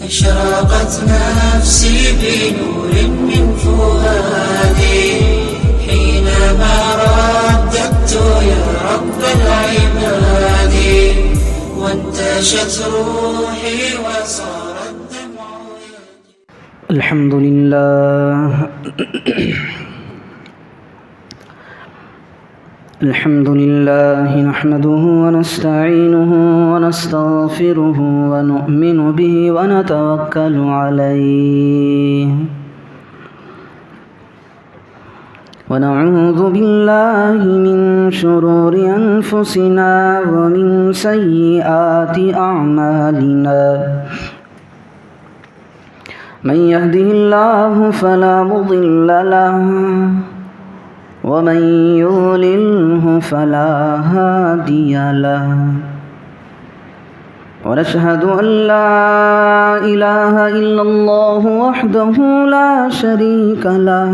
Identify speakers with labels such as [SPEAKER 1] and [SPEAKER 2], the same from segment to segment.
[SPEAKER 1] أشرقت نفسي بنور من فؤادي حينما رددت يا رب العباد وانتشت روحي وصار الدمع
[SPEAKER 2] الحمد لله الحمد لله نحمده ونستعينه ونستغفره ونؤمن به ونتوكل عليه ونعوذ بالله من شرور أنفسنا ومن سيئات أعمالنا من يهده الله فلا مضل له ومن يضلله فلا هادي له ونشهد أن لا إله إلا الله وحده لا شريك له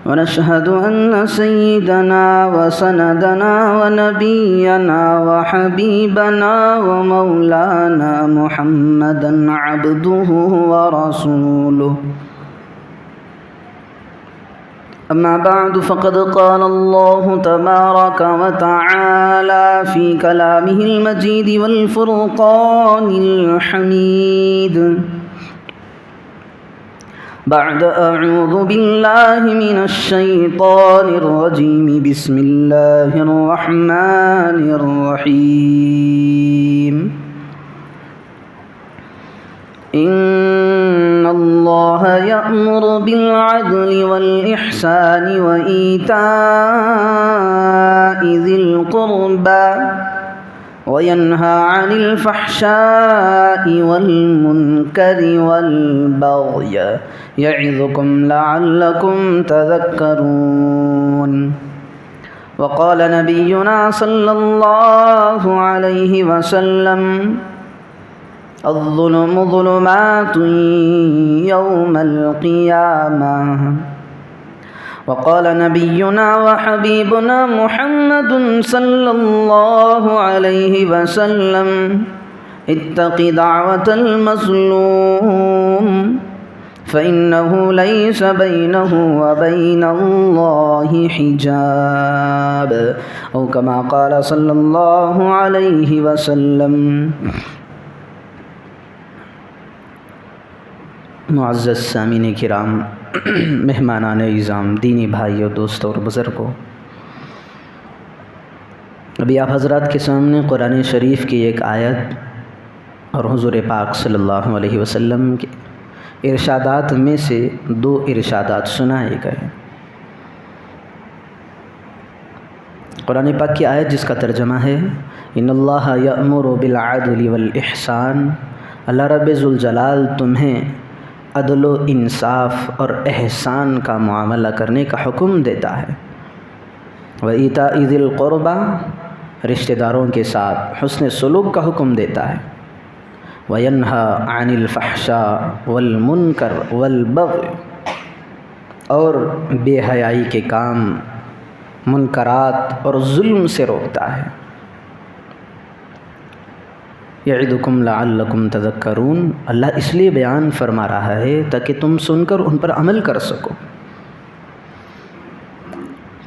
[SPEAKER 2] ونشهد أن سيدنا وسندنا ونبينا وحبيبنا ومولانا محمدا عبده ورسوله أما بعد فقد قال الله تبارك وتعالى في كلامه المجيد والفرقان الحميد بعد أعوذ بالله من الشيطان الرجيم بسم الله الرحمن الرحيم إن الله يأمر بالعدل والإحسان وإيتاء ذي القربى وينهى عن الفحشاء والمنكر والبغي يعظكم لعلكم تذكرون وقال نبينا صلى الله عليه وسلم الظلم ظلمات يوم القيامة وقال نبينا وحبيبنا محمد صلى الله عليه وسلم اتق دعوة المظلوم فإنه ليس بينه وبين الله حجاب أو كما قال صلى الله عليه وسلم معزز سامعین کرام، مہمانان اعظام، دینی بھائیوں، دوستوں اور بزرگوں، ابھی آپ حضرات کے سامنے قرآن شریف کی ایک آیت اور حضور پاک صلی اللہ علیہ وسلم کے ارشادات میں سے دو ارشادات سنائے گئے۔ قرآن پاک کی آیت جس کا ترجمہ ہے ان اللہ یأمر بالعدل والاحسان، اللہ رب ذوالجلال تمہیں عدل و انصاف اور احسان کا معاملہ کرنے کا حکم دیتا ہے، وَإِيتَاءِ ذِي الْقُرْبَى، رشتہ داروں کے ساتھ حسن سلوک کا حکم دیتا ہے، وَيَنْهَى عَنِ الْفَحْشَاءِ وَالْمُنْكَرِ وَالْبَغْيِ، اور بے حیائی کے کام، منکرات اور ظلم سے روکتا ہے، یعظکم لعلکم تذکرون، اللہ اس لیے بیان فرما رہا ہے تاکہ تم سن کر ان پر عمل کر سکو۔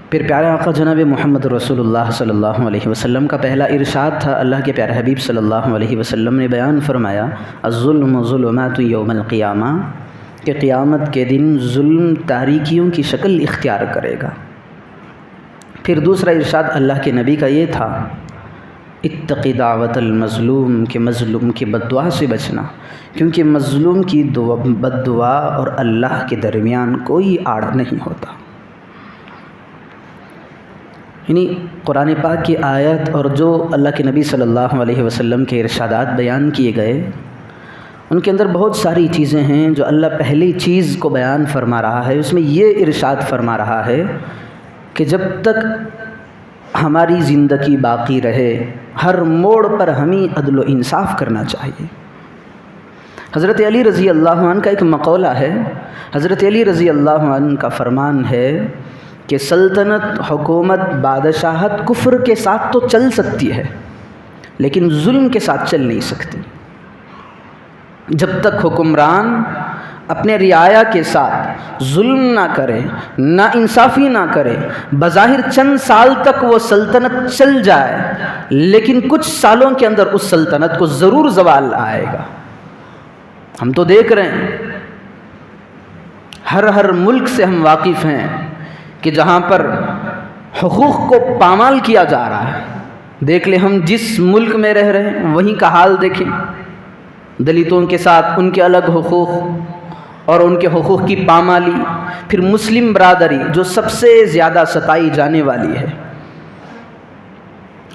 [SPEAKER 2] پھر پیارے آقا جناب محمد رسول اللہ صلی اللہ علیہ وسلم کا پہلا ارشاد تھا، اللہ کے پیارے حبیب صلی اللہ علیہ وسلم نے بیان فرمایا الظلم ظلمات یوم القیامہ، کہ قیامت کے دن ظلم تاریکیوں کی شکل اختیار کرے گا۔ پھر دوسرا ارشاد اللہ کے نبی کا یہ تھا اتقی دعوت المظلوم، کہ مظلوم کی بد دعا سے بچنا، کیونکہ مظلوم کی بد دعا اور اللہ کے درمیان کوئی آڑ نہیں ہوتا۔ یعنی قرآن پاک کی آیت اور جو اللہ کے نبی صلی اللہ علیہ وسلم کے ارشادات بیان کیے گئے، ان کے اندر بہت ساری چیزیں ہیں جو اللہ پہلی چیز کو بیان فرما رہا ہے، اس میں یہ ارشاد فرما رہا ہے کہ جب تک ہماری زندگی باقی رہے ہر موڑ پر ہمیں عدل و انصاف کرنا چاہیے۔ حضرت علی رضی اللہ عنہ کا ایک مقولہ ہے، حضرت علی رضی اللہ عنہ کا فرمان ہے کہ سلطنت، حکومت، بادشاہت کفر کے ساتھ تو چل سکتی ہے لیکن ظلم کے ساتھ چل نہیں سکتی۔ جب تک حکمران اپنے رعایا کے ساتھ ظلم نہ کرے، نا انصافی نہ کرے، بظاہر چند سال تک وہ سلطنت چل جائے، لیکن کچھ سالوں کے اندر اس سلطنت کو ضرور زوال آئے گا۔ ہم تو دیکھ رہے ہیں، ہر ملک سے ہم واقف ہیں کہ جہاں پر حقوق کو پامال کیا جا رہا ہے۔ دیکھ لیں، ہم جس ملک میں رہ رہے ہیں وہیں کا حال دیکھیں، دلتوں کے ساتھ ان کے الگ حقوق اور ان کے حقوق کی پامالی۔ پھر مسلم برادری جو سب سے زیادہ ستائی جانے والی ہے،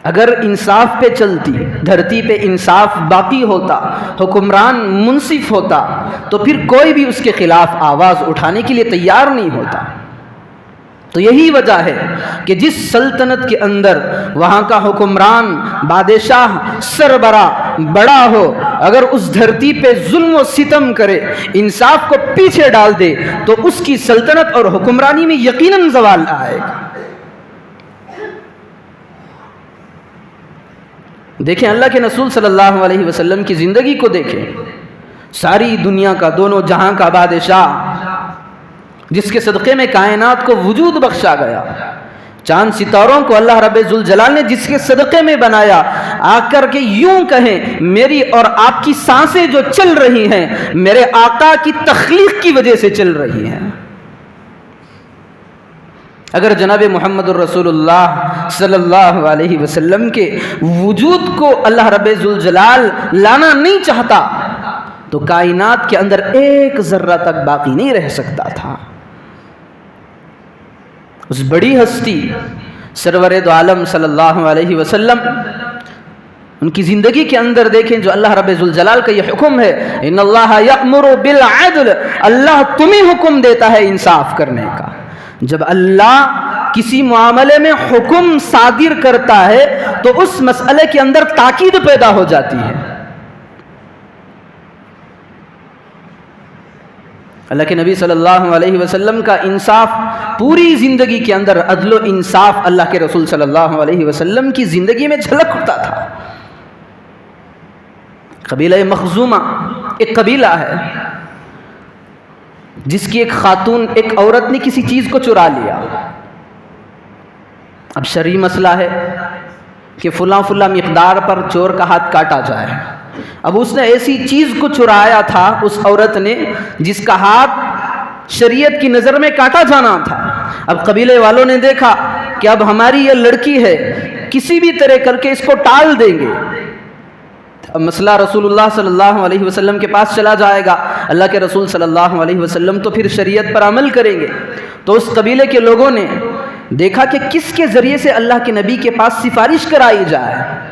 [SPEAKER 2] اگر انصاف پہ چلتی، دھرتی پہ انصاف باقی ہوتا، حکمران منصف ہوتا، تو پھر کوئی بھی اس کے خلاف آواز اٹھانے کے لیے تیار نہیں ہوتا۔ تو یہی وجہ ہے کہ جس سلطنت کے اندر وہاں کا حکمران، بادشاہ، سربراہ بڑا ہو، اگر اس دھرتی پہ ظلم و ستم کرے، انصاف کو پیچھے ڈال دے، تو اس کی سلطنت اور حکمرانی میں یقیناً زوال آئے گا۔ دیکھیں اللہ کے رسول صلی اللہ علیہ وسلم کی زندگی کو دیکھیں، ساری دنیا کا، دونوں جہاں کا بادشاہ، جس کے صدقے میں کائنات کو وجود بخشا گیا، چاند ستاروں کو اللہ رب ذوالجلال نے جس کے صدقے میں بنایا، آ کر کے یوں کہیں میری اور آپ کی سانسیں جو چل رہی ہیں میرے آقا کی تخلیق کی وجہ سے چل رہی ہیں۔ اگر جناب محمد الرسول اللہ صلی اللہ علیہ وسلم کے وجود کو اللہ رب ذوالجلال لانا نہیں چاہتا تو کائنات کے اندر ایک ذرہ تک باقی نہیں رہ سکتا تھا۔ اس بڑی ہستی سرور دو عالم صلی اللہ علیہ وسلم، ان کی زندگی کے اندر دیکھیں جو اللہ رب ذوالجلال کا یہ حکم ہے، ان اللہ یأمر بالعدل، اللہ تمہیں حکم دیتا ہے انصاف کرنے کا۔ جب اللہ کسی معاملے میں حکم صادر کرتا ہے تو اس مسئلے کے اندر تاکید پیدا ہو جاتی ہے۔ اللہ کے نبی صلی اللہ علیہ وسلم کا انصاف، پوری زندگی کے اندر عدل و انصاف اللہ کے رسول صلی اللہ علیہ وسلم کی زندگی میں جھلک اٹھتا تھا۔ قبیلہ مخزومہ ایک قبیلہ ہے جس کی ایک خاتون، ایک عورت نے کسی چیز کو چرا لیا۔ اب شرعی مسئلہ ہے کہ فلاں مقدار پر چور کا ہاتھ کاٹا جائے۔ اب اس نے ایسی چیز کو چرایا تھا اس عورت نے جس کا ہاتھ شریعت کی نظر میں کاٹا جانا تھا۔ اب قبیلے والوں نے دیکھا کہ اب ہماری یہ لڑکی ہے، کسی بھی طرح کر کے اس کو ٹال دیں گے۔ اب مسئلہ رسول اللہ صلی اللہ علیہ وسلم کے پاس چلا جائے گا، اللہ کے رسول صلی اللہ علیہ وسلم تو پھر شریعت پر عمل کریں گے۔ تو اس قبیلے کے لوگوں نے دیکھا کہ کس کے ذریعے سے اللہ کے نبی کے پاس سفارش کرائی جائے۔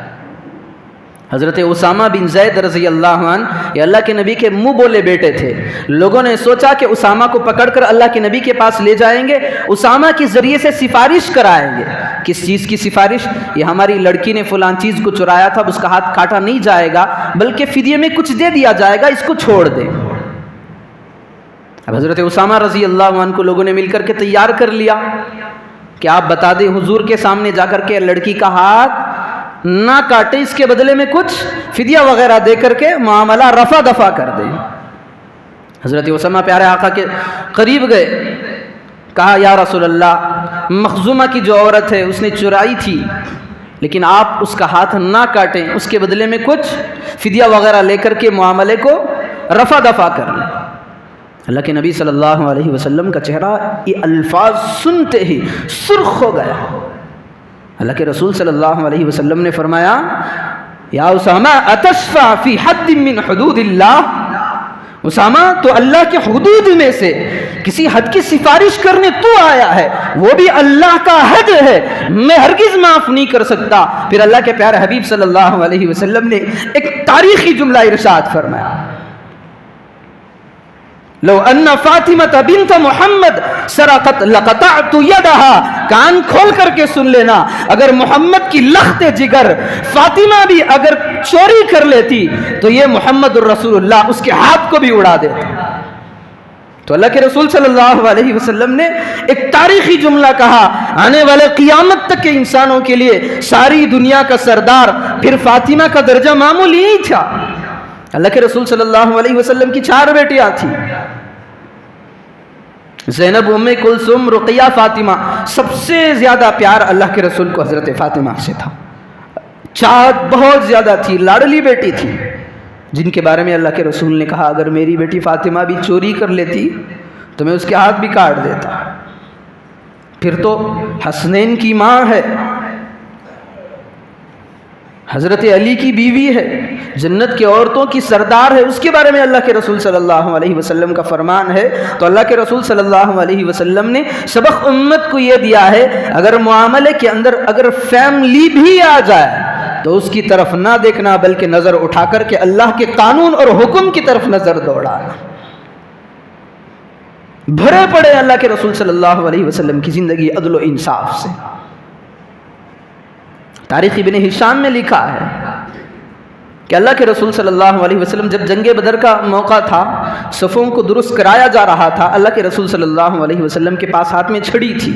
[SPEAKER 2] حضرت اسامہ بن زید رضی اللہ عنہ یہ اللہ کے نبی کے منہ بولے بیٹے تھے۔ لوگوں نے سوچا کہ اسامہ کو پکڑ کر اللہ کے نبی کے پاس لے جائیں گے، اسامہ کے ذریعے سے سفارش کرائیں گے۔ کس چیز کی سفارش؟ یہ ہماری لڑکی نے فلاں چیز کو چرایا تھا، اب اس کا ہاتھ کاٹا نہیں جائے گا بلکہ فدیے میں کچھ دے دیا جائے گا، اس کو چھوڑ دے۔ اب حضرت اسامہ رضی اللہ عنہ کو لوگوں نے مل کر کے تیار کر لیا کہ آپ بتا دیں حضور کے سامنے جا کر کے لڑکی کا ہاتھ نہ کاٹے، اس کے بدلے میں کچھ فدیہ وغیرہ دے کر کے معاملہ رفع دفع کر دیں۔ حضرت اسامہ پیارے آقا کے قریب گئے، کہا یا رسول اللہ، مخزومہ کی جو عورت ہے اس نے چرائی تھی، لیکن آپ اس کا ہاتھ نہ کاٹیں، اس کے بدلے میں کچھ فدیہ وغیرہ لے کر کے معاملے کو رفع دفع کر لیں۔ اللہ کے نبی صلی اللہ علیہ وسلم کا چہرہ یہ الفاظ سنتے ہی سرخ ہو گیا۔ اللہ کے رسول صلی اللہ علیہ وسلم نے فرمایا یا اسامہ اتشفع فی حد من حدود اللہ، اسامہ تو اللہ کے حدود میں سے کسی حد کی سفارش کرنے تو آیا ہے، وہ بھی اللہ کا حد ہے، میں ہرگز معاف نہیں کر سکتا۔ پھر اللہ کے پیارے حبیب صلی اللہ علیہ وسلم نے ایک تاریخی جملہ ارشاد فرمایا، لو ان فاطمہ بنت محمد سرقت لقطعت یدها، کان کھول کر کے سن لینا، اگر محمد کی لخت جگر فاطمہ بھی اگر چوری کر لیتی تو یہ محمد الرسول اللہ اس کے ہاتھ کو بھی اڑا دیتا۔ تو اللہ کے رسول صلی اللہ علیہ وسلم نے ایک تاریخی جملہ کہا، آنے والے قیامت تک کے انسانوں کے لیے ساری دنیا کا سردار پھر فاطمہ کا درجہ معمولی نہیں تھا۔ اللہ کے رسول صلی اللہ علیہ وسلم کی 4 بیٹیاں تھیں، زینب، ام کلثوم، رقیہ، فاطمہ۔ سب سے زیادہ پیار اللہ کے رسول کو حضرت فاطمہ سے تھا، چاہت بہت زیادہ تھی، لاڈلی بیٹی تھی، جن کے بارے میں اللہ کے رسول نے کہا اگر میری بیٹی فاطمہ بھی چوری کر لیتی تو میں اس کے ہاتھ بھی کاٹ دیتا۔ پھر تو حسنین کی ماں ہے، حضرت علی کی بیوی ہے، جنت کے عورتوں کی سردار ہے، اس کے بارے میں اللہ کے رسول صلی اللہ علیہ وسلم کا فرمان ہے۔ تو اللہ کے رسول صلی اللہ علیہ وسلم نے سبق امت کو یہ دیا ہے، اگر معاملے کے اندر اگر فیملی بھی آ جائے تو اس کی طرف نہ دیکھنا، بلکہ نظر اٹھا کر کے اللہ کے قانون اور حکم کی طرف نظر دوڑانا۔ بھرے پڑے اللہ کے رسول صلی اللہ علیہ وسلم کی زندگی عدل و انصاف سے۔ تاریخ ابن ہشام میں لکھا ہے کہ اللہ کے رسول صلی اللہ علیہ وسلم جب جنگ بدر کا موقع تھا، صفوں کو درست کرایا جا رہا تھا، اللہ کے رسول صلی اللہ علیہ وسلم کے پاس ہاتھ میں چھڑی تھی۔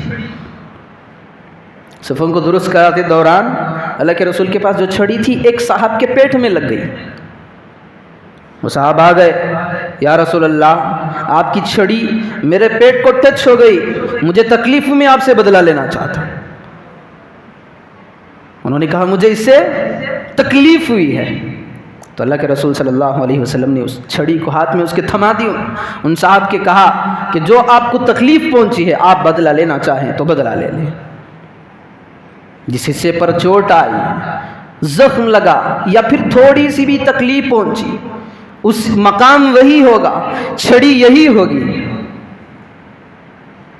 [SPEAKER 2] صفوں کو درست کراتے دوران اللہ کے رسول کے پاس جو چھڑی تھی ایک صاحب کے پیٹ میں لگ گئی۔ وہ صاحب آ گئے، یا رسول اللہ آپ کی چھڑی میرے پیٹ کو ٹچ ہو گئی، مجھے تکلیف میں آپ سے بدلہ لینا چاہتا ہوں۔ انہوں نے کہا مجھے اس سے تکلیف ہوئی ہے۔ تو اللہ کے رسول صلی اللہ علیہ وسلم نے اس چھڑی کو ہاتھ میں اس کے تھما دی، ان صاحب کے کہا کہ جو آپ کو تکلیف پہنچی ہے آپ بدلہ لینا چاہیں تو بدلہ لے لیں۔ جس حصے پر چوٹ آئی، زخم لگا یا پھر تھوڑی سی بھی تکلیف پہنچی، اس مقام وہی ہوگا، چھڑی یہی ہوگی،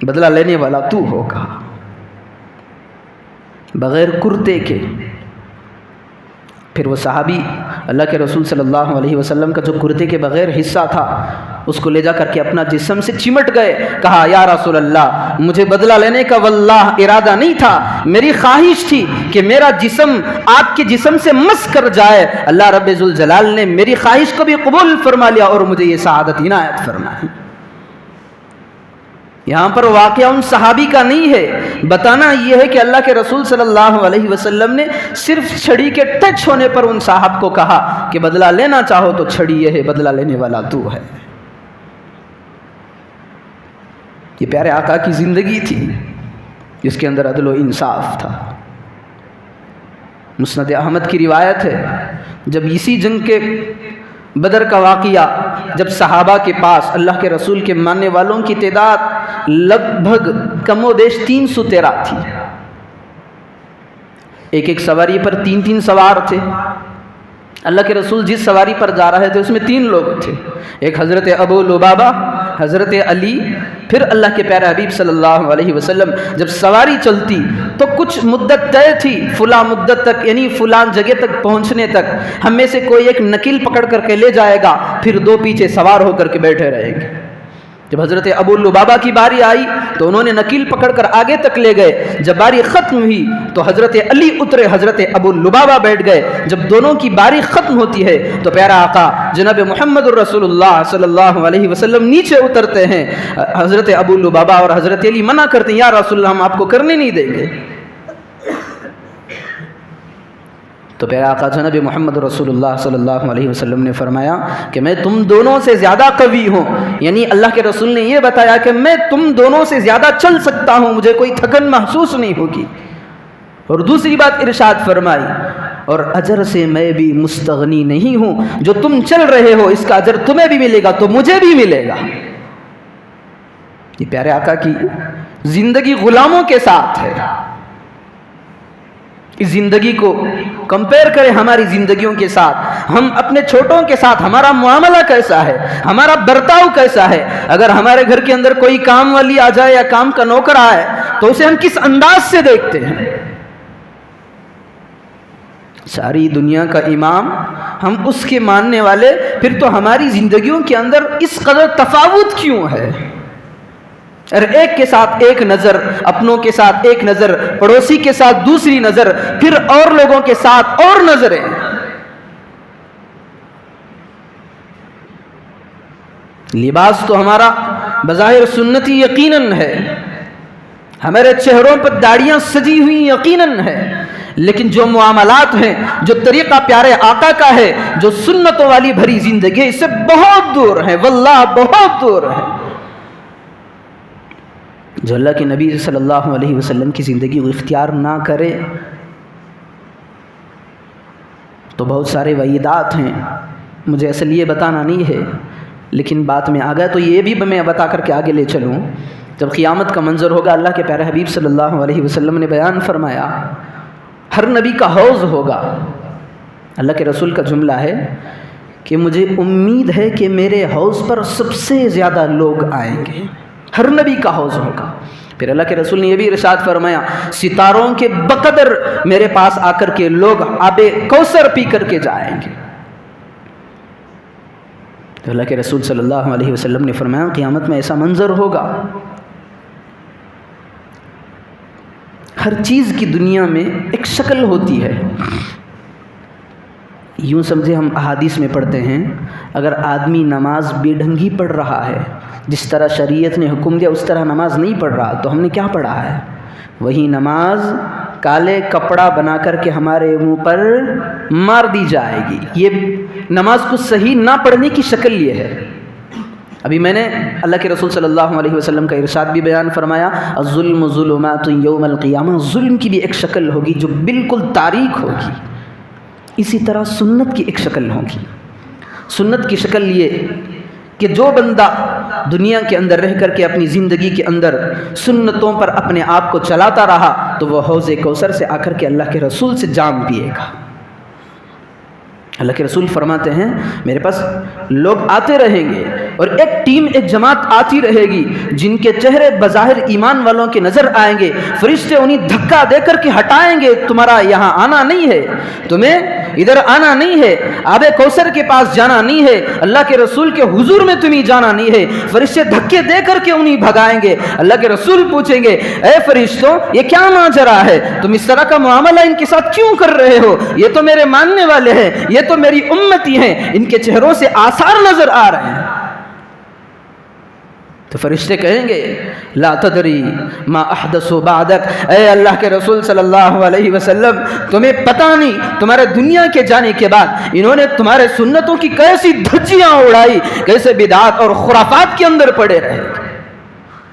[SPEAKER 2] بدلہ لینے والا تو ہوگا۔ بغیر کرتے کے پھر وہ صحابی اللہ کے رسول صلی اللہ علیہ وسلم کا جو کرتے کے بغیر حصہ تھا اس کو لے جا کر کے اپنا جسم سے چمٹ گئے، کہا یا رسول اللہ مجھے بدلہ لینے کا واللہ ارادہ نہیں تھا، میری خواہش تھی کہ میرا جسم آپ کے جسم سے مس کر جائے۔ اللہ رب ذوالجلال نے میری خواہش کو بھی قبول فرما لیا اور مجھے یہ سعادت عنایت فرمائی۔ یہاں پر واقعہ ان صحابی کا نہیں ہے، بتانا یہ ہے کہ اللہ کے رسول صلی اللہ علیہ وسلم نے صرف چھڑی کے ٹچ ہونے پر ان صاحب کو کہا کہ بدلہ لینا چاہو تو چھڑی یہ ہے، بدلہ لینے والا تو ہے۔ یہ پیارے آقا کی زندگی تھی جس کے اندر عدل و انصاف تھا۔ مسند احمد کی روایت ہے، جب اسی جنگ کے بدر کا واقعہ جب صحابہ کے پاس اللہ کے رسول کے ماننے والوں کی تعداد لگ بھگ کم و بیش 313 تھی، ایک سواری پر 3 سوار تھے۔ اللہ کے رسول جس سواری پر جا رہے تھے اس میں 3 لوگ تھے، ایک حضرت ابو لبابہ، حضرت علی، پھر اللہ کے پیارے حبیب صلی اللہ علیہ وسلم۔ جب سواری چلتی تو کچھ مدت طے تھی، فلاں مدت تک یعنی فلاں جگہ تک پہنچنے تک ہم میں سے کوئی ایک نکیل پکڑ کر کے لے جائے گا، پھر 2 پیچھے سوار ہو کر کے بیٹھے رہیں گے۔ جب حضرت ابو لبابہ کی باری آئی تو انہوں نے نکیل پکڑ کر آگے تک لے گئے، جب باری ختم ہوئی تو حضرت علی اترے، حضرت ابو لبابہ بیٹھ گئے۔ جب دونوں کی باری ختم ہوتی ہے تو پیارا آقا جناب محمد الرسول اللہ صلی اللہ علیہ وسلم نیچے اترتے ہیں، حضرت ابو لبابہ اور حضرت علی منع کرتے ہیں، یا رسول اللہ ہم آپ کو کرنے نہیں دیں گے۔ تو پیارا آقا جناب محمد رسول اللہ صلی اللہ علیہ وسلم نے فرمایا کہ میں تم دونوں سے زیادہ قوی ہوں، یعنی اللہ کے رسول نے یہ بتایا کہ میں تم دونوں سے زیادہ چل سکتا ہوں، مجھے کوئی تھکن محسوس نہیں ہوگی۔ اور دوسری بات ارشاد فرمائی، اور اجر سے میں بھی مستغنی نہیں ہوں، جو تم چل رہے ہو اس کا اجر تمہیں بھی ملے گا تو مجھے بھی ملے گا۔ یہ پیارے آقا کی زندگی غلاموں کے ساتھ ہے۔ اس زندگی کو کمپیئر کریں ہماری زندگیوں کے ساتھ، ہم اپنے چھوٹوں کے ساتھ ہمارا معاملہ کیسا ہے، ہمارا برتاؤ کیسا ہے۔ اگر ہمارے گھر کے اندر کوئی کام والی آ جائے یا کام کا نوکر آئے تو اسے ہم کس انداز سے دیکھتے ہیں۔ ساری دنیا کا امام، ہم اس کے ماننے والے، پھر تو ہماری زندگیوں کے اندر اس قدر تفاوت کیوں ہے؟ اور ایک کے ساتھ ایک نظر، اپنوں کے ساتھ ایک نظر، پڑوسی کے ساتھ دوسری نظر، پھر اور لوگوں کے ساتھ اور نظریں۔ لباس تو ہمارا بظاہر سنتی یقیناً ہے، ہمارے چہروں پر داڑیاں سجی ہوئی یقیناً ہے، لیکن جو معاملات ہیں، جو طریقہ پیارے آقا کا ہے، جو سنتوں والی بھری زندگی ہے، اس سے بہت دور ہے، واللہ بہت دور ہے۔ جو اللہ کے نبی صلی اللہ علیہ وسلم کی زندگی کو اختیار نہ کرے تو بہت سارے وعیدات ہیں، مجھے اصل یہ بتانا نہیں ہے، لیکن بات میں آ گیا تو یہ بھی میں بتا کر کے آگے لے چلوں۔ جب قیامت کا منظر ہوگا، اللہ کے پیارے حبیب صلی اللہ علیہ وسلم نے بیان فرمایا ہر نبی کا حوض ہوگا۔ اللہ کے رسول کا جملہ ہے کہ مجھے امید ہے کہ میرے حوض پر سب سے زیادہ لوگ آئیں گے، ہر نبی کا حوض ہوگا۔ پھر اللہ کے رسول نے یہ بھی ارشاد فرمایا ستاروں کے بقدر میرے پاس آ کر کے لوگ آب کوثر پی کر کے جائیں گے۔ تو اللہ کے رسول صلی اللہ علیہ وسلم نے فرمایا قیامت میں ایسا منظر ہوگا، ہر چیز کی دنیا میں ایک شکل ہوتی ہے۔ یوں سمجھے، ہم احادیث میں پڑھتے ہیں اگر آدمی نماز بے ڈھنگی پڑھ رہا ہے، جس طرح شریعت نے حکم دیا اس طرح نماز نہیں پڑھ رہا، تو ہم نے کیا پڑھا ہے؟ وہی نماز کالے کپڑا بنا کر کے ہمارے منہ پر مار دی جائے گی۔ یہ نماز کو صحیح نہ پڑھنے کی شکل یہ ہے۔ ابھی میں نے اللہ کے رسول صلی اللہ علیہ وسلم کا ارشاد بھی بیان فرمایا الظلم ظلمات یوم القیامہ، ظلم کی بھی ایک شکل ہوگی جو بالکل تاریک ہوگی۔ اسی طرح سنت کی ایک شکل ہوگی۔ سنت کی شکل یہ کہ جو بندہ دنیا کے اندر رہ کر کے اپنی زندگی کے اندر سنتوں پر اپنے آپ کو چلاتا رہا تو وہ حوض کوثر سے آ کر کے اللہ کے رسول سے جام پیے گا۔ اللہ کے رسول فرماتے ہیں میرے پاس لوگ آتے رہیں گے اور ایک ٹیم، ایک جماعت آتی رہے گی جن کے چہرے بظاہر ایمان والوں کے نظر آئیں گے، فرشتے انہیں دھکا دے کر کے ہٹائیں گے، تمہارا یہاں آنا نہیں ہے، تمہیں ادھر آنا نہیں ہے، آب کوثر کے پاس جانا نہیں ہے، اللہ کے رسول کے حضور میں تمہیں جانا نہیں ہے۔ فرشتے دھکے دے کر کے انہیں بھگائیں گے۔ اللہ کے رسول پوچھیں گے اے فرشتوں یہ کیا ماجرا ہے، تم اس طرح کا معاملہ ان کے ساتھ کیوں کر رہے ہو؟ یہ تو میرے ماننے والے ہیں، یہ تو میری امتی ہیں، ان کے چہروں سے آثار نظر آ رہے ہیں۔ تو فرشتے کہیں گے لا تدری ما احدثوا بعدک، اے اللہ کے رسول صلی اللہ علیہ وسلم تمہیں پتہ نہیں تمہارے دنیا کے جانے کے بعد انہوں نے تمہارے سنتوں کی کیسی دھجیاں اڑائی، کیسے بدعات اور خرافات کے اندر پڑے رہے۔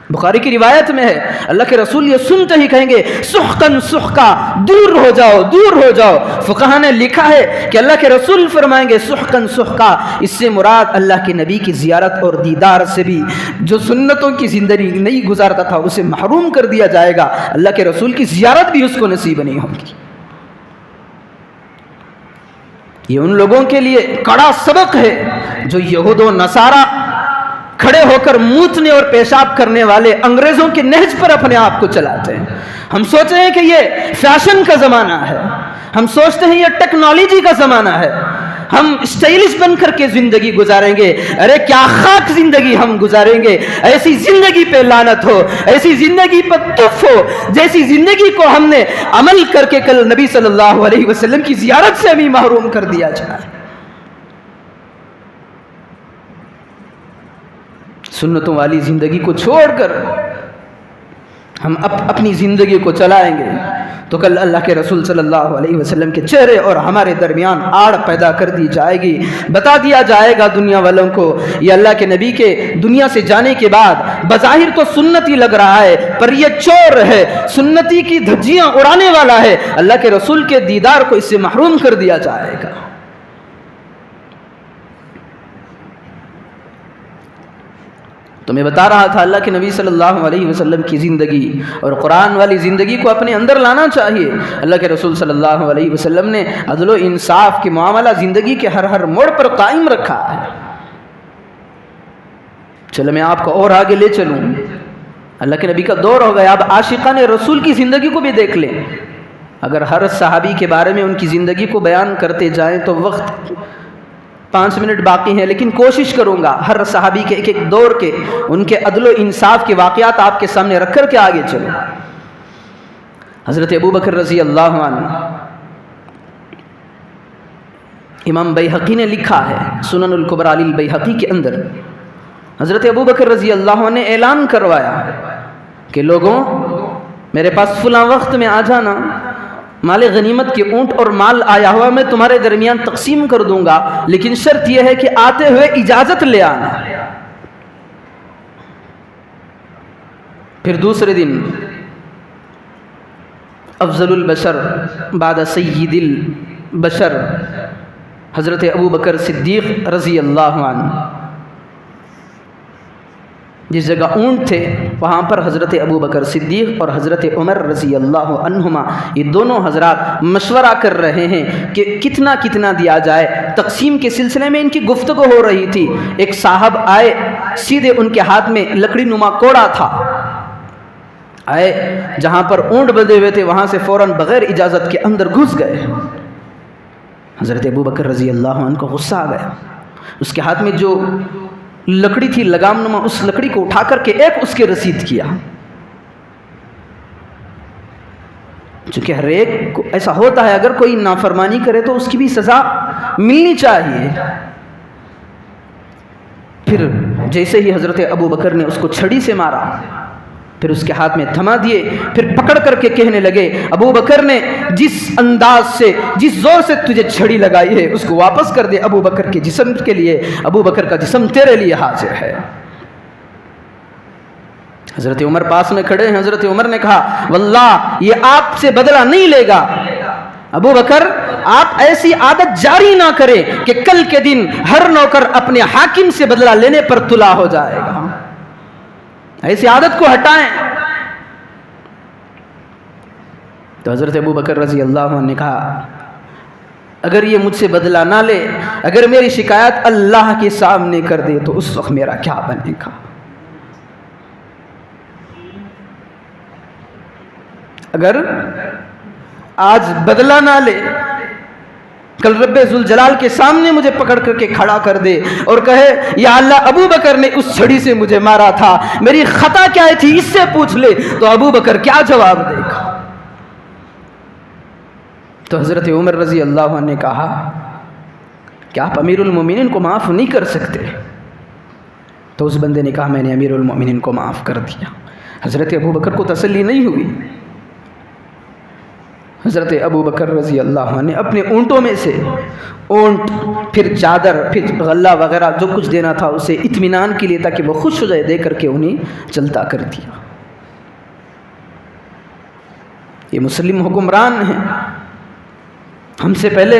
[SPEAKER 2] بخاری کی روایت میں ہے اللہ کے رسول یہ سنتے ہی کہیں گے سحقاً سحقا، دور ہو جاؤ دور ہو جاؤ۔ فقہا نے لکھا ہے کہ اللہ کے رسول فرمائیں گے سحقاً سحقا، اس سے مراد اللہ کے نبی کی زیارت اور دیدار سے بھی جو سنتوں کی زندگی نہیں گزارتا تھا اسے محروم کر دیا جائے گا، اللہ کے رسول کی زیارت بھی اس کو نصیب نہیں ہوگی۔ یہ ان لوگوں کے لیے کڑا سبق ہے جو یہود و نصارہ کھڑے ہو کر موتنے اور پیشاب کرنے والے انگریزوں کے نہج پر اپنے آپ کو چلاتے ہیں۔ ہم سوچتے ہیں کہ یہ فیشن کا زمانہ ہے، ہم سوچتے ہیں یہ ٹیکنالوجی کا زمانہ ہے، ہم اسٹائلش بن کر کے زندگی گزاریں گے۔ ارے کیا خاک زندگی ہم گزاریں گے، ایسی زندگی پہ لعنت ہو، ایسی زندگی پر تف ہو جیسی زندگی کو ہم نے عمل کر کے کل نبی صلی اللہ علیہ وسلم کی زیارت سے ہمیں محروم کر دیا جائے۔ سنتوں والی زندگی کو چھوڑ کر ہم اپنی زندگی کو چلائیں گے تو کل اللہ کے رسول صلی اللہ علیہ وسلم کے چہرے اور ہمارے درمیان آڑ پیدا کر دی جائے گی۔ بتا دیا جائے گا دنیا والوں کو یہ اللہ کے نبی کے دنیا سے جانے کے بعد بظاہر تو سنتی لگ رہا ہے پر یہ چور ہے، سنتی کی دھجیاں اڑانے والا ہے، اللہ کے رسول کے دیدار کو اس سے محروم کر دیا جائے گا۔ تو میں بتا رہا تھا اللہ کے نبی صلی اللہ علیہ وسلم کی زندگی اور قرآن والی زندگی کو اپنے اندر لانا چاہیے۔ اللہ کے رسول صلی اللہ علیہ وسلم نے عدل و انصاف کے معاملہ زندگی کے ہر موڑ پر قائم رکھا ہے۔ چلو میں آپ کو اور آگے لے چلوں، اللہ کے نبی کا دور ہو گیا، اب عاشقان رسول کی زندگی کو بھی دیکھ لیں۔ اگر ہر صحابی کے بارے میں ان کی زندگی کو بیان کرتے جائیں تو وقت 5 منٹ باقی ہیں، لیکن کوشش کروں گا ہر صحابی کے ایک دور کے ان کے عدل و انصاف کے واقعات آپ کے سامنے رکھ کر کے آگے چلوں۔ حضرت ابوبکر رضی اللہ عنہ، امام بیہقی نے لکھا ہے سنن الکبریٰ للبیہقی کے اندر، حضرت ابوبکر رضی اللہ عنہ نے اعلان کروایا کہ لوگوں میرے پاس فلاں وقت میں آ جانا، مال غنیمت کے اونٹ اور مال آیا ہوا میں تمہارے درمیان تقسیم کر دوں گا، لیکن شرط یہ ہے کہ آتے ہوئے اجازت لے آنا۔ پھر دوسرے دن افضل البشر بعد سید البشر حضرت ابوبکر صدیق رضی اللہ عنہ، جس جگہ اونٹ تھے وہاں پر حضرت ابوبکر صدیق اور حضرت عمر رضی اللہ عنہما یہ دونوں حضرات مشورہ کر رہے ہیں کہ کتنا کتنا دیا جائے۔ تقسیم کے سلسلے میں ان کی گفتگو ہو رہی تھی، ایک صاحب آئے، سیدھے ان کے ہاتھ میں لکڑی نما کوڑا تھا، آئے جہاں پر اونٹ بندھے ہوئے تھے وہاں سے فوراً بغیر اجازت کے اندر گھس گئے۔ حضرت ابوبکر رضی اللہ عنہ کو غصہ آ گیا، اس کے ہاتھ میں جو لکڑی تھی لگام نما، اس لکڑی کو اٹھا کر کے ایک اس کے رسید کیا۔ چونکہ ہر ایک کو ایسا ہوتا ہے، اگر کوئی نافرمانی کرے تو اس کی بھی سزا ملنی چاہیے۔ پھر جیسے ہی حضرت ابوبکر نے اس کو چھڑی سے مارا، پھر اس کے ہاتھ میں تھما دیے، پھر پکڑ کر کے کہنے لگے، ابوبکر نے جس انداز سے جس زور سے تجھے چھڑی لگائی ہے اس کو واپس کر دے، ابوبکر کے جسم کے لیے، ابوبکر کا جسم تیرے لیے حاضر ہے۔ حضرت عمر پاس میں کھڑے ہیں، حضرت عمر نے کہا واللہ یہ آپ سے بدلہ نہیں لے گا، ابوبکر آپ ایسی عادت جاری نہ کریں کہ کل کے دن ہر نوکر اپنے حاکم سے بدلہ لینے پر تلا ہو جائے گا، ایسی عادت کو ہٹائیں۔ تو حضرت ابوبکر رضی اللہ عنہ نے کہا اگر یہ مجھ سے بدلہ نہ لے، اگر میری شکایت اللہ کے سامنے کر دے تو اس وقت میرا کیا بنے گا؟ اگر آج بدلہ نہ لے، کل رب ذوالجلال کے سامنے مجھے پکڑ کر کے کھڑا کر دے اور کہے یا اللہ ابوبکر نے اس چھڑی سے مجھے مارا تھا، میری خطا کیا تھی اس سے پوچھ لے، تو ابوبکر کیا جواب دے گا؟ تو حضرت عمر رضی اللہ عنہ نے کہا کہ آپ امیر المومنین کو معاف نہیں کر سکتے؟ تو اس بندے نے کہا میں نے امیر المومنین کو معاف کر دیا۔ حضرت ابوبکر کو تسلی نہیں ہوئی، حضرت ابوبکر رضی اللہ عنہ نے اپنے اونٹوں میں سے اونٹ، پھر چادر، پھر غلہ وغیرہ جو کچھ دینا تھا اسے اطمینان کے لیے تاکہ وہ خوش ہو جائے دے کر کے انہیں چلتا کر دیا۔ یہ مسلم حکمران ہیں، ہم سے پہلے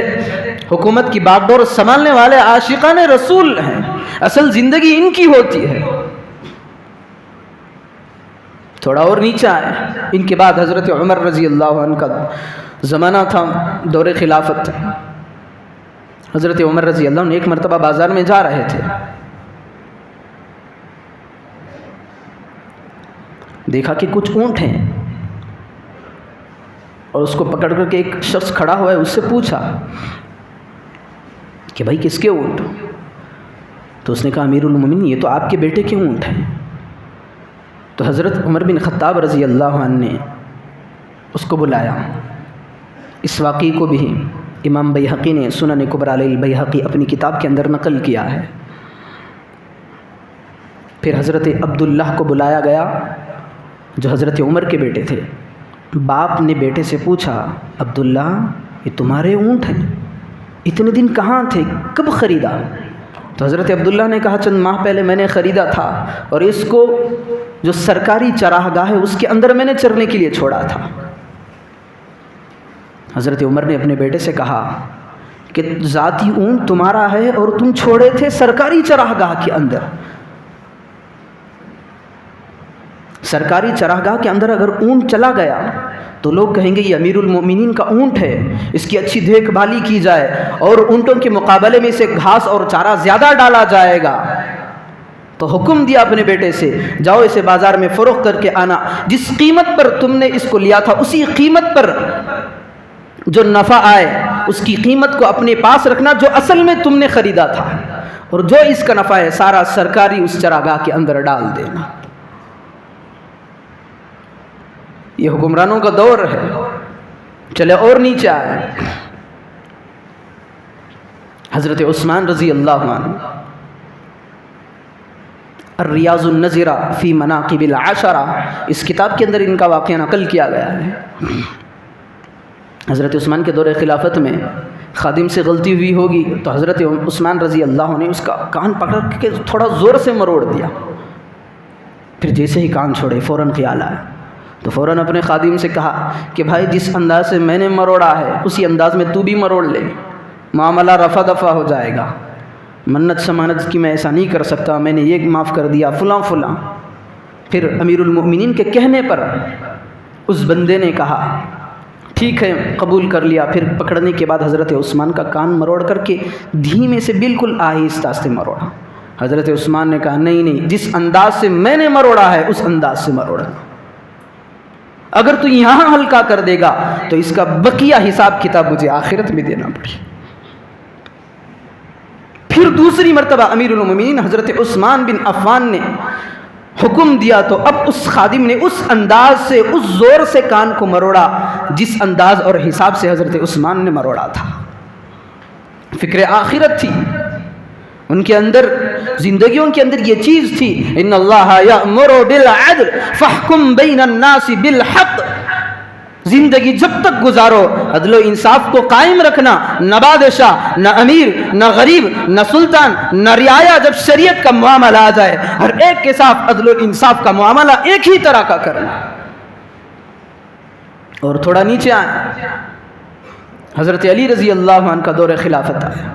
[SPEAKER 2] حکومت کی باغ ڈور سنبھالنے والے عاشقان رسول ہیں، اصل زندگی ان کی ہوتی ہے۔ تھوڑا اور نیچے آئے، ان کے بعد حضرت عمر رضی اللہ عنہ کا زمانہ تھا، دور خلافت۔ حضرت عمر رضی اللہ عنہ ایک مرتبہ بازار میں جا رہے تھے، دیکھا کہ کچھ اونٹ ہیں اور اس کو پکڑ کر کے ایک شخص کھڑا ہوا ہے، اس سے پوچھا کہ بھائی کس کے اونٹ؟ تو اس نے کہا امیر المومنین یہ تو آپ کے بیٹے کے اونٹ ہیں۔ تو حضرت عمر بن خطاب رضی اللہ عنہ نے اس کو بلایا۔ اس واقعے کو بھی امام بیہقی نے سنن کبریٰ البیہقی اپنی کتاب کے اندر نقل کیا ہے۔ پھر حضرت عبداللہ کو بلایا گیا جو حضرت عمر کے بیٹے تھے۔ باپ نے بیٹے سے پوچھا عبداللہ یہ تمہارے اونٹ ہیں، اتنے دن کہاں تھے، کب خریدا؟ تو حضرت عبداللہ نے کہا چند ماہ پہلے میں نے خریدا تھا اور اس کو جو سرکاری چراہ گاہ ہے اس کے اندر میں نے چرنے کے لیے چھوڑا تھا۔ حضرت عمر نے اپنے بیٹے سے کہا کہ ذاتی اونٹ تمہارا ہے اور تم چھوڑے تھے سرکاری چراہ گاہ کے اندر۔ سرکاری چراہ گاہ کے اندر اگر اونٹ چلا گیا تو لوگ کہیں گے یہ امیر المومنین کا اونٹ ہے، اس کی اچھی دیکھ بھالی کی جائے اور اونٹوں کے مقابلے میں اسے گھاس اور چارہ زیادہ ڈالا جائے گا۔ تو حکم دیا اپنے بیٹے سے جاؤ اسے بازار میں فروخت کر کے آنا، جس قیمت پر تم نے اس کو لیا تھا اسی قیمت پر جو نفع آئے اس کی قیمت کو اپنے پاس رکھنا جو اصل میں تم نے خریدا تھا، اور جو اس کا نفع ہے سارا سرکاری اس چراگاہ کے اندر ڈال دینا۔ یہ حکمرانوں کا دور ہے۔ چلے اور نیچے آئے، حضرت عثمان رضی اللہ عنہ الریاض النظرہ فی مناقب العشرہ، اس کتاب کے اندر ان کا واقعہ نقل کیا گیا ہے۔ حضرت عثمان کے دور خلافت میں خادم سے غلطی ہوئی ہوگی تو حضرت عثمان رضی اللہ عنہ نے اس کا کان پکڑ کے تھوڑا زور سے مروڑ دیا. پھر جیسے ہی کان چھوڑے فوراً خیال آیا تو فوراً اپنے خادم سے کہا کہ بھائی جس انداز سے میں نے مروڑا ہے اسی انداز میں تو بھی مروڑ لے, معاملہ رفع دفع ہو جائے گا. منت سمانت کی میں ایسا نہیں کر سکتا, میں نے یہ معاف کر دیا فلاں فلاں. پھر امیر المؤمنین کے کہنے پر اس بندے نے کہا ٹھیک ہے قبول کر لیا. پھر پکڑنے کے بعد حضرت عثمان کا کان مروڑ کر کے دھیمے سے بالکل آہستہ سے مروڑا. حضرت عثمان نے کہا نہیں, جس انداز سے میں نے مروڑا ہے اس انداز سے مروڑنا. اگر تو یہاں ہلکا کر دے گا تو اس کا بقیہ حساب کتاب مجھے آخرت میں دینا پڑے. پھر دوسری مرتبہ امیر المومنین حضرت عثمان بن عفان نے حکم دیا تو اب اس خادم نے اس انداز سے اس زور سے کان کو مروڑا جس انداز اور حساب سے حضرت عثمان نے مروڑا تھا. فکر آخرت تھی ان کے اندر, زندگیوں کے اندر یہ چیز تھی ان اللہ یأمر بالعدل فاحکم بین الناس بالحق. زندگی جب تک گزارو عدل و انصاف کو قائم رکھنا, نہ بادشاہ نہ امیر نہ غریب نہ سلطان نہ رعایا, جب شریعت کا معاملہ آ جائے ہر ایک کے ساتھ عدل و انصاف کا معاملہ ایک ہی طرح کا کرنا. اور تھوڑا نیچے آئے, حضرت علی رضی اللہ عنہ کا دور خلافت آیا.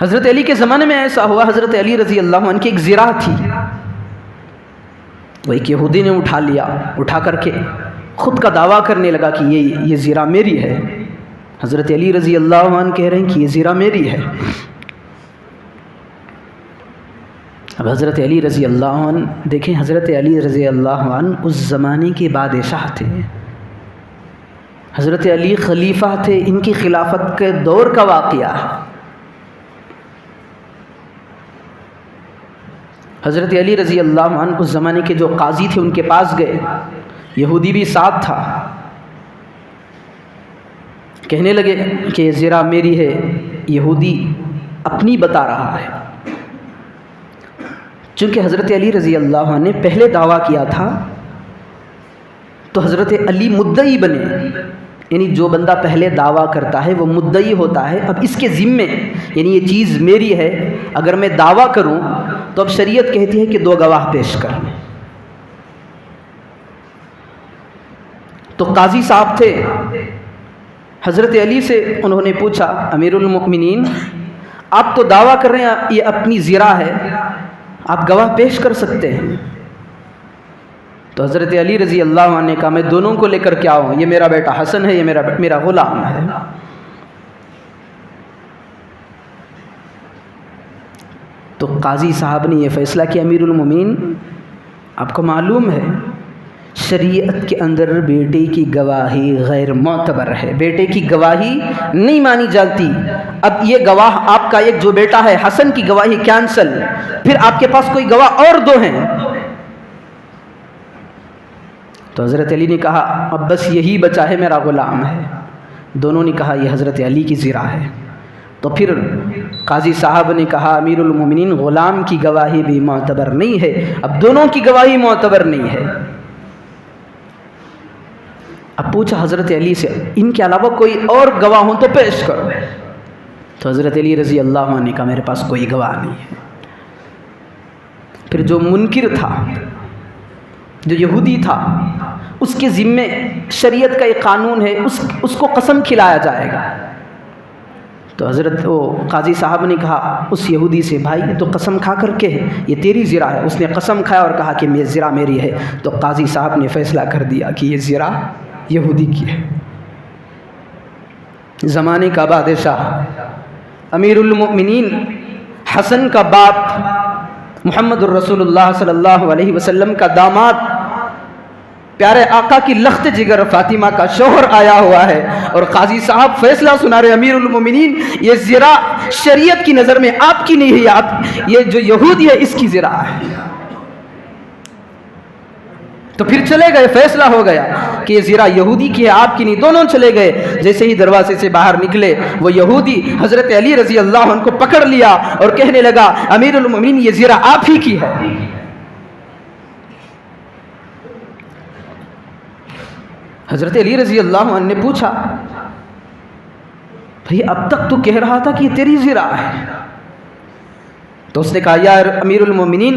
[SPEAKER 2] حضرت علی کے زمانے میں ایسا ہوا, حضرت علی رضی اللہ عنہ کی ایک زرہ تھی, وہ ایک یہودی نے اٹھا لیا, اٹھا کر کے خود کا دعویٰ کرنے لگا کہ یہ زرہ میری ہے. حضرت علی رضی اللہ عنہ کہہ رہے ہیں کہ یہ زرہ میری ہے. اب حضرت علی رضی اللہ عنہ دیکھیں, حضرت علی رضی اللہ عنہ اس زمانے کے بادشاہ تھے, حضرت علی خلیفہ تھے, ان کی خلافت کے دور کا واقعہ ہے. حضرت علی رضی اللہ عنہ اس زمانے کے جو قاضی تھے ان کے پاس گئے, یہودی بھی ساتھ تھا, کہنے لگے کہ یہ زرہ میری ہے. یہودی اپنی بتا رہا ہے. چونکہ حضرت علی رضی اللہ عنہ نے پہلے دعویٰ کیا تھا تو حضرت علی مدعی بنے, یعنی جو بندہ پہلے دعویٰ کرتا ہے وہ مدعی ہوتا ہے. اب اس کے ذمے یعنی یہ چیز میری ہے, اگر میں دعویٰ کروں تو اب شریعت کہتی ہے کہ 2 گواہ پیش کر لیں. تو قاضی صاحب تھے, حضرت علی سے انہوں نے پوچھا امیر المؤمنین آپ تو دعویٰ کر رہے ہیں یہ اپنی زرہ ہے, آپ گواہ پیش کر سکتے ہیں. تو حضرت علی رضی اللہ عنہ نے کہا میں دونوں کو لے کر کے آؤں, یہ میرا بیٹا حسن ہے, یہ میرا غلام ہے. تو قاضی صاحب نے یہ فیصلہ کیا امیر المومنین آپ کو معلوم ہے شریعت کے اندر بیٹے کی گواہی غیر معتبر ہے, بیٹے کی گواہی نہیں مانی جاتی. اب یہ گواہ آپ کا ایک جو بیٹا ہے حسن کی گواہی کینسل, پھر آپ کے پاس کوئی گواہ اور 2 ہیں. تو حضرت علی نے کہا اب بس یہی بچا ہے, میرا غلام ہے. دونوں نے کہا یہ حضرت علی کی زرہ ہے. تو پھر قاضی صاحب نے کہا امیر المومنین غلام کی گواہی بھی معتبر نہیں ہے, اب دونوں کی گواہی معتبر نہیں ہے. اب پوچھا حضرت علی سے ان کے علاوہ کوئی اور گواہ ہوں تو پیش کرو. تو حضرت علی رضی اللہ عنہ نے کہا میرے پاس کوئی گواہ نہیں ہے. پھر جو منکر تھا, جو یہودی تھا, اس کے ذمے شریعت کا ایک قانون ہے, اس کو قسم کھلایا جائے گا. تو حضرت قاضی صاحب نے کہا اس یہودی سے بھائی تو قسم کھا کر کے یہ تیری زرہ ہے. اس نے قسم کھایا اور کہا کہ یہ زرہ میری ہے. تو قاضی صاحب نے فیصلہ کر دیا کہ یہ زرہ یہودی کی ہے. زمانے کا بادشاہ امیر المؤمنین حسن کا باپ محمد الرسول اللہ صلی اللہ علیہ وسلم کا داماد پیارے آقا کی لخت جگر فاطمہ کا شوہر آیا ہوا ہے, اور قاضی صاحب فیصلہ سنا رہے امیر المؤمنین یہ زرہ شریعت کی نظر میں آپ کی نہیں ہے, یہ جو یہودی ہے اس کی زرہ ہے. تو پھر چلے گئے, فیصلہ ہو گیا کہ یہ زرہ یہودی کی ہے آپ کی نہیں. دونوں چلے گئے. جیسے ہی دروازے سے باہر نکلے وہ یہودی حضرت علی رضی اللہ عنہ کو پکڑ لیا اور کہنے لگا امیر المؤمنین یہ زرہ آپ ہی کی ہے. حضرت علی رضی اللہ عنہ نے پوچھا بھئی اب تک تو کہہ رہا تھا کہ یہ تیری زرا ہے، تو اس نے کہا یا امیر المومنین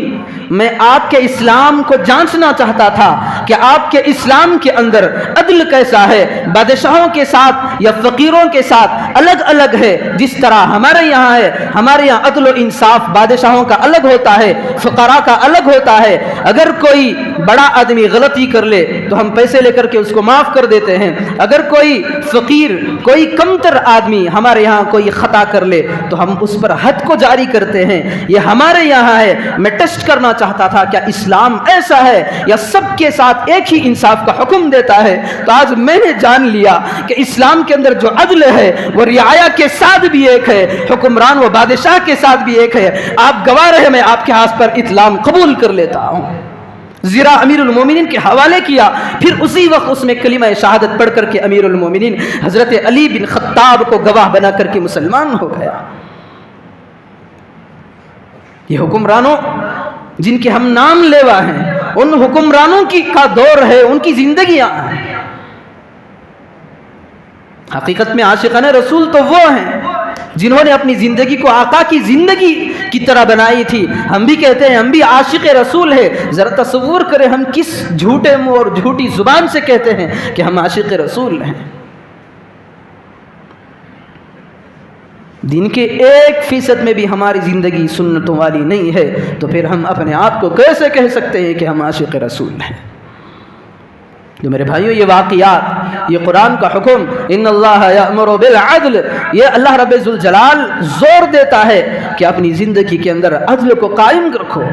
[SPEAKER 2] میں آپ کے اسلام کو جانچنا چاہتا تھا کہ آپ کے اسلام کے اندر عدل کیسا ہے، بادشاہوں کے ساتھ یا فقیروں کے ساتھ الگ الگ ہے جس طرح ہمارے یہاں ہے۔ ہمارے یہاں عدل و انصاف بادشاہوں کا الگ ہوتا ہے، فقراء کا الگ ہوتا ہے۔ اگر کوئی بڑا آدمی غلطی کر لے تو ہم پیسے لے کر کے اس کو معاف کر دیتے ہیں، اگر کوئی فقیر کوئی کمتر آدمی ہمارے یہاں کوئی خطا کر لے تو ہم اس پر حد کو جاری کرتے ہیں۔ یہ ہمارے یہاں ہے۔ میں ٹیسٹ کرنا چاہتا تھا کیا اسلام ایسا ہے یا سب کے ساتھ ایک ہی انصاف کا حکم دیتا ہے؟ تو آج میں نے جان لیا کہ اسلام کے اندر جو عدل ہے وہ رعایا کے ساتھ بھی ایک ہے، حکمران و بادشاہ کے ساتھ بھی ایک ہے۔ آپ گواہ رہے، میں آپ کے ہاتھ پر اسلام قبول کر لیتا ہوں۔ زرا امیر المومنین کے حوالے کیا، پھر اسی وقت اس میں کلمہ شہادت پڑھ کر کے امیر المومنین حضرت علی بن خطاب کو گواہ بنا کر کے مسلمان ہو گیا۔ یہ حکمرانوں جن کے ہم نام لیوا ہیں، ان حکمرانوں کا دور ہے، ان کی زندگیاں ہیں۔ حقیقت میں عاشقان رسول تو وہ ہیں جنہوں نے اپنی زندگی کو آقا کی زندگی کی طرح بنائی تھی۔ ہم بھی کہتے ہیں ہم بھی عاشق رسول ہیں، ذرا تصور کریں ہم کس جھوٹے منہ اور جھوٹی زبان سے کہتے ہیں کہ ہم عاشق رسول ہیں۔ دن کے 1% میں بھی ہماری زندگی سنتوں والی نہیں ہے، تو پھر ہم اپنے آپ کو کیسے کہہ سکتے ہیں کہ ہم عاشق رسول ہیں؟ تو میرے بھائیوں، یہ واقعات، یہ قرآن کا حکم ان اللہ یأمر بالعدل، یہ اللہ رب ذوالجلال زور دیتا ہے کہ اپنی زندگی کے اندر عدل کو قائم رکھو۔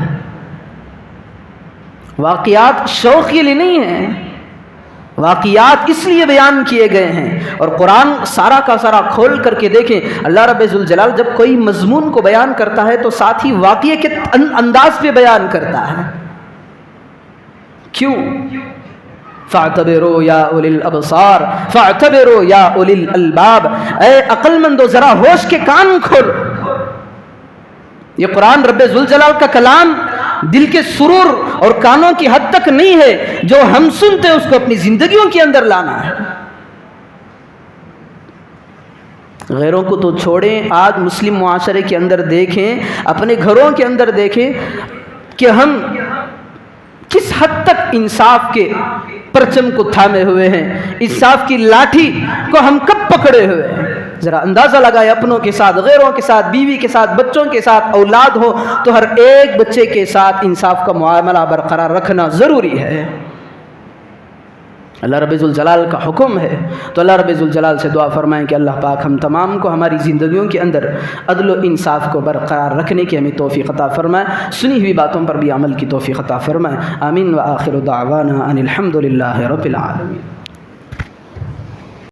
[SPEAKER 2] واقعات شوق کے لیے نہیں ہیں، واقعات اس لیے بیان کیے گئے ہیں۔ اور قرآن سارا کا سارا کھول کر کے دیکھیں، اللہ رب ذوالجلال جب کوئی مضمون کو بیان کرتا ہے تو ساتھ ہی واقعے کے انداز پہ بیان کرتا ہے۔ کیوں؟ فَاعْتَبِرُوا يَا أُولِي الْأَبْصَارِ فَاعْتَبِرُوا يَا أُولِي الْأَلْبَابِ، اے عقل مندو ذرا ہوش کے کان کھول۔ یہ قرآن رب ذوالجلال کا کلام دل کے سرور اور کانوں کی حد تک نہیں ہے، جو ہم سنتے ہیں اس کو اپنی زندگیوں کے اندر لانا ہے۔ غیروں کو تو چھوڑیں، آج مسلم معاشرے کے اندر دیکھیں، اپنے گھروں کے اندر دیکھیں کہ ہم کس حد تک انصاف کے پرچم کو تھامے ہوئے ہیں، انصاف کی لاٹھی کو ہم کب پکڑے ہوئے ہیں۔ ذرا اندازہ لگائے، اپنوں کے ساتھ، غیروں کے ساتھ، بیوی کے ساتھ، بچوں کے ساتھ، اولاد ہو تو ہر ایک بچے کے ساتھ انصاف کا معاملہ برقرار رکھنا ضروری ہے۔ اللہ رب ذوالجلال کا حکم ہے، تو اللہ رب ذوالجلال سے دعا فرمائیں کہ اللہ پاک ہم تمام کو ہماری زندگیوں کے اندر عدل و انصاف کو برقرار رکھنے کی ہمیں توفیق عطا فرمائے، سنی ہوئی باتوں پر بھی عمل کی توفیق عطا فرمائے۔ آمین۔ وآخر دعوانا ان الحمد للہ رب العالمین۔